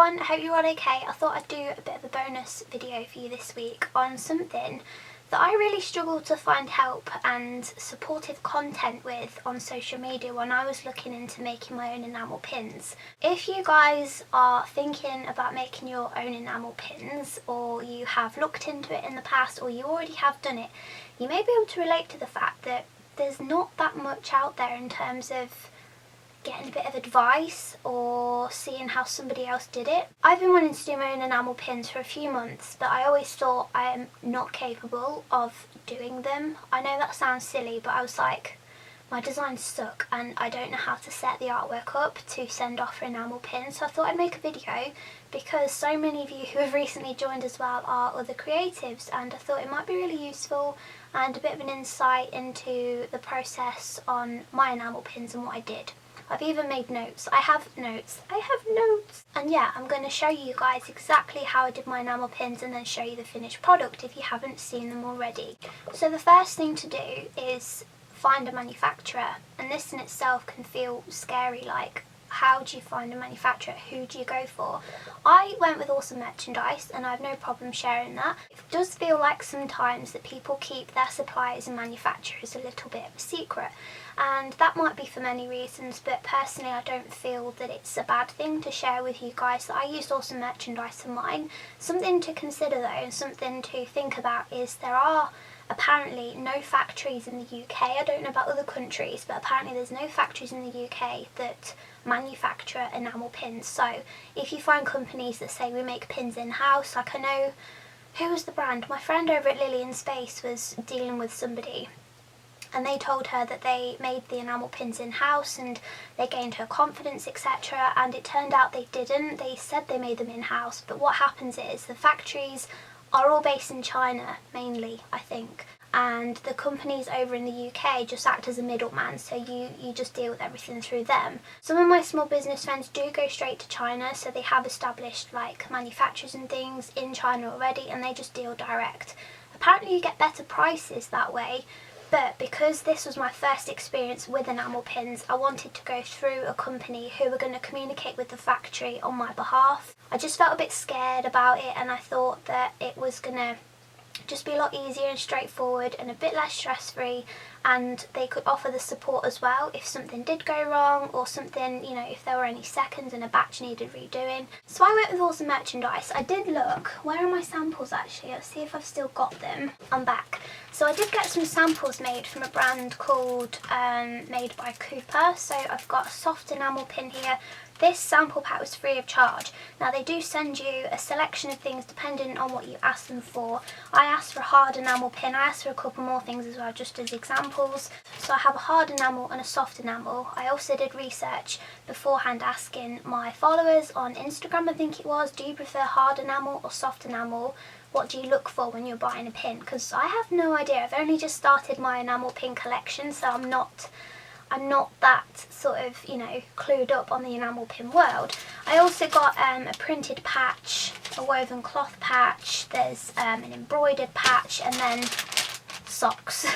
everyone, I hope you're all okay. I thought I'd do a bit of a bonus video for you this week on something that I really struggled to find help and supportive content with on social media when I was looking into making my own enamel pins. If you guys are thinking about making your own enamel pins, or you have looked into it in the past, or you already have done it, you may be able to relate to the fact that there's not that much out there in terms of getting a bit of advice or seeing how somebody else did it. I've been wanting to do my own enamel pins for a few months, but I always thought I am not capable of doing them. I know that sounds silly, but I was like, my designs suck and I don't know how to set the artwork up to send off for enamel pins. So I thought I'd make a video because so many of you who have recently joined as well are other creatives, and I thought it might be really useful and a bit of an insight into the process on my enamel pins and what I did. I've even made notes. I have notes. And yeah, I'm going to show you guys exactly how I did my enamel pins and then show you the finished product if you haven't seen them already. So the first thing to do is find a manufacturer, and this in itself can feel scary, like how do you find a manufacturer? Who do you go for? I went with Awesome Merchandise and I have no problem sharing that. It does feel like sometimes that people keep their suppliers and manufacturers a little bit of a secret, and that might be for many reasons, but personally I don't feel that it's a bad thing to share with you guys that I used Awesome Merchandise for mine. Something to consider though, and something to think about, is there are apparently no factories in the UK. I don't know about other countries, but apparently there's no factories in the UK that manufacture enamel pins. So if you find companies that say we make pins in-house, like I know, who was the brand? My friend over at Lily in Space was dealing with somebody and they told her that they made the enamel pins in-house and they gained her confidence, etc. And it turned out they didn't. They said they made them in-house, but what happens is the factories are all based in China mainly, I think, and the companies over in the UK just act as a middleman, so you just deal with everything through them. Some of my small business friends do go straight to China, so they have established like manufacturers and things in China already and they just deal direct. Apparently you get better prices that way, but because this was my first experience with enamel pins, I wanted to go through a company who were going to communicate with the factory on my behalf. I just felt a bit scared about it, and I thought that it was going to just be a lot easier and straightforward and a bit less stress-free, and they could offer the support as well if something did go wrong, or something, you know, if there were any seconds and a batch needed redoing. So I went with Awesome Merchandise. I did look, where are my samples actually? Let's see if I've still got them. I'm back. So I did get some samples made from a brand called Made by Cooper. So I've got a soft enamel pin here. This sample pack was free of charge. Now they do send you a selection of things depending on what you ask them for. I asked for a hard enamel pin. I asked for a couple more things as well, just as examples. So I have a hard enamel and a soft enamel. I also did research beforehand asking my followers on Instagram, I think it was, do you prefer hard enamel or soft enamel? What do you look for when you're buying a pin? Because I have no idea. I've only just started my enamel pin collection, so I'm not that sort of, you know, clued up on the enamel pin world. I also got a printed patch, a woven cloth patch, there's an embroidered patch, and then socks.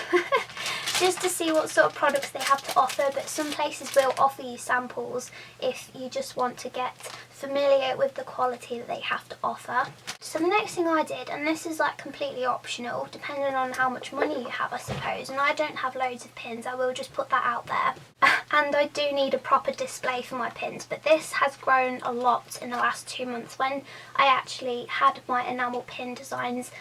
Just to see what sort of products they have to offer, but some places will offer you samples if you just want to get familiar with the quality that they have to offer. So the next thing I did, and this is like completely optional depending on how much money you have I suppose, and I don't have loads of pins, I will just put that out there. And I do need a proper display for my pins, but this has grown a lot in the last 2 months. When I actually had my enamel pin designs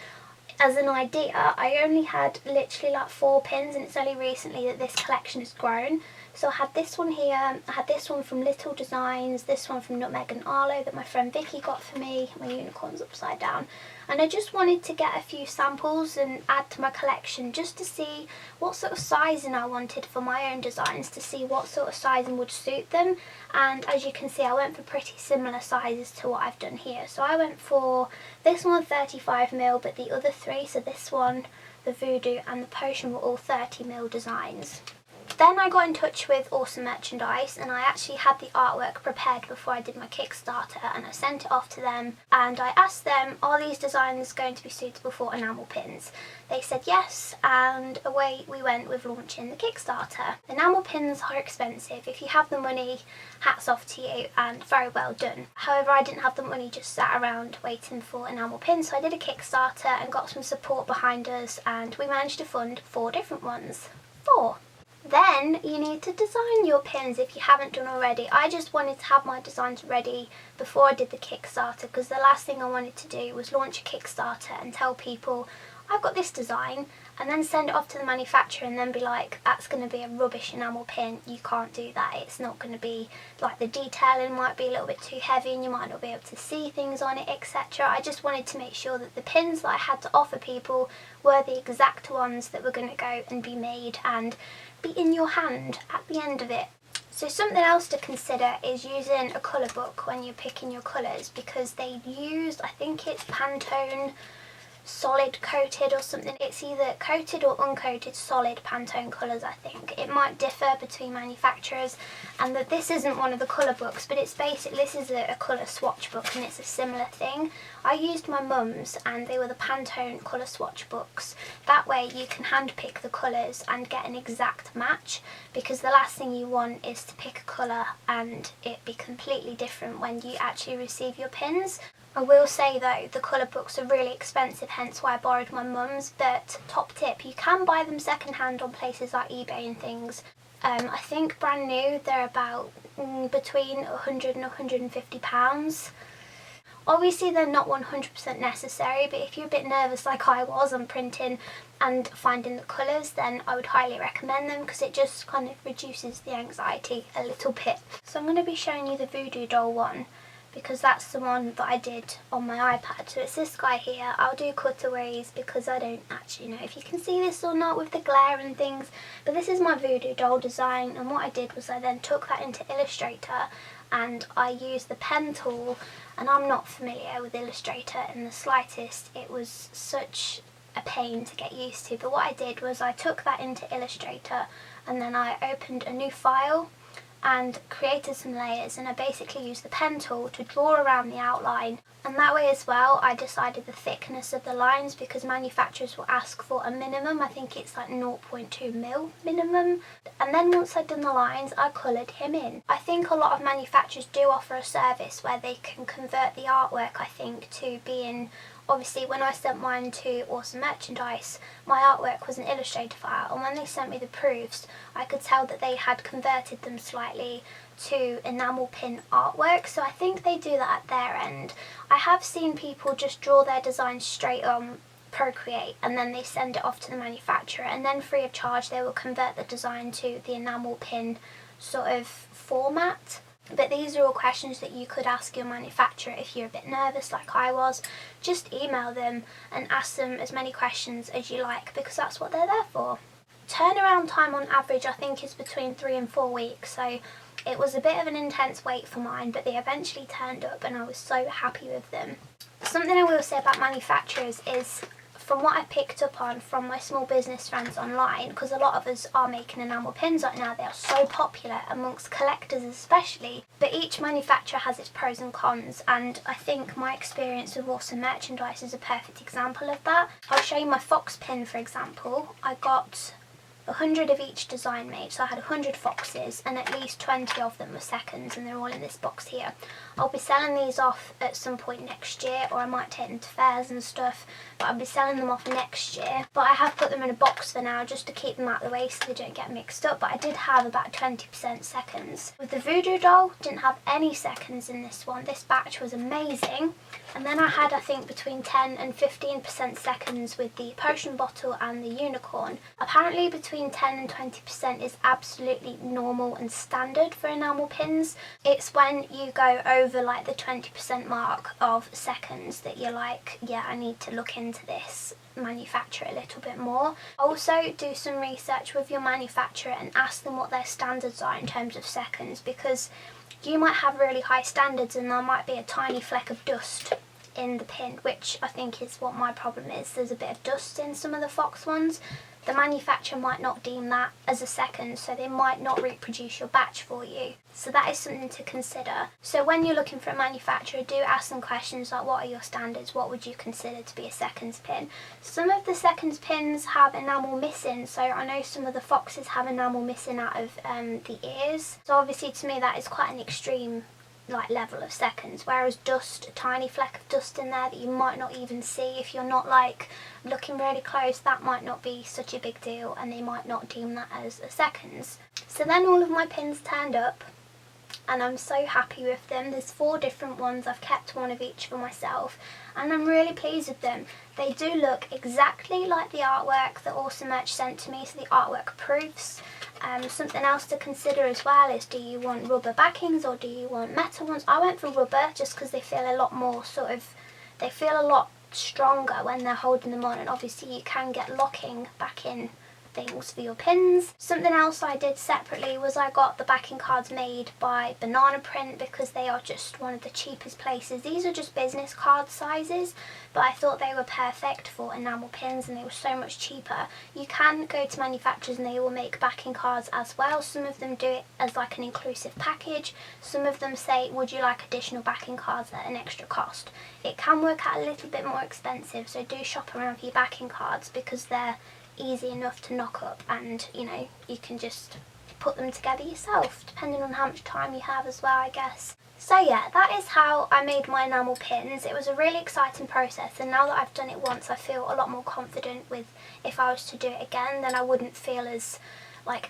as an idea, I only had literally like 4 pins, and it's only recently that this collection has grown. So I had this one here, I had this one from Little Designs, this one from Nutmeg and Arlo that my friend Vicky got for me, my unicorn's upside down. And I just wanted to get a few samples and add to my collection just to see what sort of sizing I wanted for my own designs, to see what sort of sizing would suit them. And as you can see, I went for pretty similar sizes to what I've done here. So I went for this one 35mm, but the other 3, so this one, the Voodoo and the Potion, were all 30mm designs. Then I got in touch with Awesome Merchandise, and I actually had the artwork prepared before I did my Kickstarter, and I sent it off to them and I asked them, are these designs going to be suitable for enamel pins? They said yes, and away we went with launching the Kickstarter. Enamel pins are expensive. If you have the money, hats off to you and very well done. However, I didn't have the money just sat around waiting for enamel pins, so I did a Kickstarter and got some support behind us, and we managed to fund 4 different ones. 4. Then you need to design your pins if you haven't done already. I just wanted to have my designs ready before I did the Kickstarter, because the last thing I wanted to do was launch a Kickstarter and tell people I've got this design and then send it off to the manufacturer and then be like, that's going to be a rubbish enamel pin, you can't do that, it's not going to be, like, the detailing might be a little bit too heavy and you might not be able to see things on it, etc. I just wanted to make sure that the pins that I had to offer people were the exact ones that were going to go and be made and be in your hand at the end of it. So something else to consider is using a colour book when you're picking your colours, because they use, I think it's Pantone solid coated or something. It's either coated or uncoated solid Pantone colours, I think. It might differ between manufacturers, and that this isn't one of the colour books, but it's basically, this is a colour swatch book and it's a similar thing. I used my mum's and they were the Pantone colour swatch books. That way you can hand pick the colours and get an exact match, because the last thing you want is to pick a colour and it be completely different when you actually receive your pins. I will say though, the colour books are really expensive, hence why I borrowed my mum's, but top tip, you can buy them second hand on places like eBay and things. I think brand new they're about between £100 and £150. Obviously they're not 100% necessary, but if you're a bit nervous like I was on printing and finding the colours, then I would highly recommend them, because it just kind of reduces the anxiety a little bit. So I'm going to be showing you the Voodoo Doll one, because that's the one that I did on my iPad. So it's this guy here. I'll do cutaways because I don't actually know if you can see this or not with the glare and things, but this is my Voodoo Doll design, and what I did was I then took that into Illustrator and I used the pen tool, and I'm not familiar with Illustrator in the slightest. It was such a pain to get used to, but what I did was I took that into Illustrator and then I opened a new file and created some layers, and I basically used the pen tool to draw around the outline, and that way as well I decided the thickness of the lines, because manufacturers will ask for a minimum. I think it's like 0.2 mil minimum, and then once I'd done the lines I coloured him in. I think a lot of manufacturers do offer a service where they can convert the artwork, I think, to being, obviously when I sent mine to Awesome Merchandise, my artwork was an Illustrator file, and when they sent me the proofs I could tell that they had converted them slightly to enamel pin artwork, so I think they do that at their end. I have seen people just draw their designs straight on Procreate and then they send it off to the manufacturer, and then free of charge they will convert the design to the enamel pin sort of format. But these are all questions that you could ask your manufacturer if you're a bit nervous like I was. Just email them and ask them as many questions as you like, because that's what they're there for. Turnaround time on average I think is between 3 and 4 weeks, so it was a bit of an intense wait for mine, but they eventually turned up and I was so happy with them. Something I will say about manufacturers is, from what I picked up on from my small business friends online, because a lot of us are making enamel pins right now, they are so popular amongst collectors especially, but each manufacturer has its pros and cons, and I think my experience with Awesome Merchandise is a perfect example of that. I'll show you my fox pin for example. I got 100 of each design made, so I had 100 foxes and at least 20 of them were seconds, and they're all in this box here. I'll be selling these off at some point next year, or I might take them to fairs and stuff, but I'll be selling them off next year. But I have put them in a box for now just to keep them out of the way so they don't get mixed up, but I did have about 20% seconds. With the Voodoo Doll, didn't have any seconds in this one. This batch was amazing. And then I had, I think, between 10 and 15% seconds with the potion bottle and the unicorn. Apparently between 10 and 20% is absolutely normal and standard for enamel pins. It's when you go over like the 20% mark of seconds that you're like, yeah, I need to look into this manufacturer a little bit more. Also do some research with your manufacturer and ask them what their standards are in terms of seconds, because you might have really high standards and there might be a tiny fleck of dust in the pin, which I think is what my problem is. There's a bit of dust in some of the fox ones. the manufacturer might not deem that as a second, so they might not reproduce your batch for you. So that is something to consider. So when you're looking for a manufacturer, do ask them questions like, what are your standards? What would you consider to be a seconds pin? Some of the seconds pins have enamel missing, so I know some of the foxes have enamel missing out of the ears. So obviously to me that is quite an extreme level of seconds, whereas dust, a tiny fleck of dust in there that you might not even see if you're not looking really close, that might not be such a big deal and they might not deem that as a seconds. So then all of my pins turned up and I'm so happy with them. There's 4 different ones. I've kept one of each for myself and I'm really pleased with them. They do look exactly like the artwork that Awesome Merch sent to me, so the artwork proofs. Something else to consider as well is, do you want rubber backings or do you want metal ones? I went for rubber just because they feel a lot more they feel a lot stronger when they're holding them on, and obviously you can get locking backing things for your pins. Something else I did separately was I got the backing cards made by Banana Print because they are just one of the cheapest places. These are just business card sizes, but I thought they were perfect for enamel pins and they were so much cheaper. You can go to manufacturers and they will make backing cards as well. Some of them do it as like an inclusive package. Some of them say, would you like additional backing cards at an extra cost? It can work out a little bit more expensive, so do shop around for your backing cards because they're easy enough to knock up and you can just put them together yourself depending on how much time you have as well, I guess. So yeah, that is how I made my enamel pins. It was a really exciting process, and now that I've done it once I feel a lot more confident with if I was to do it again, then I wouldn't feel as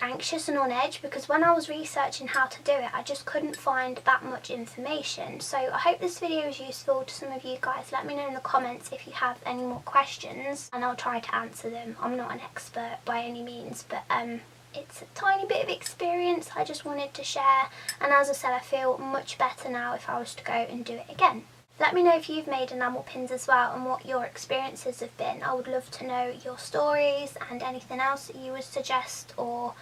anxious and on edge, because when I was researching how to do it I just couldn't find that much information. So I hope this video was useful to some of you guys. Let me know in the comments if you have any more questions and I'll try to answer them. I'm not an expert by any means, but it's a tiny bit of experience I just wanted to share, and as I said, I feel much better now if I was to go and do it again. Let me know if you've made enamel pins as well and what your experiences have been. I would love to know your stories and anything else that you would suggest or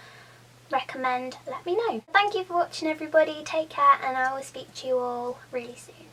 recommend. Let me know. Thank you for watching everybody, take care, and I will speak to you all really soon.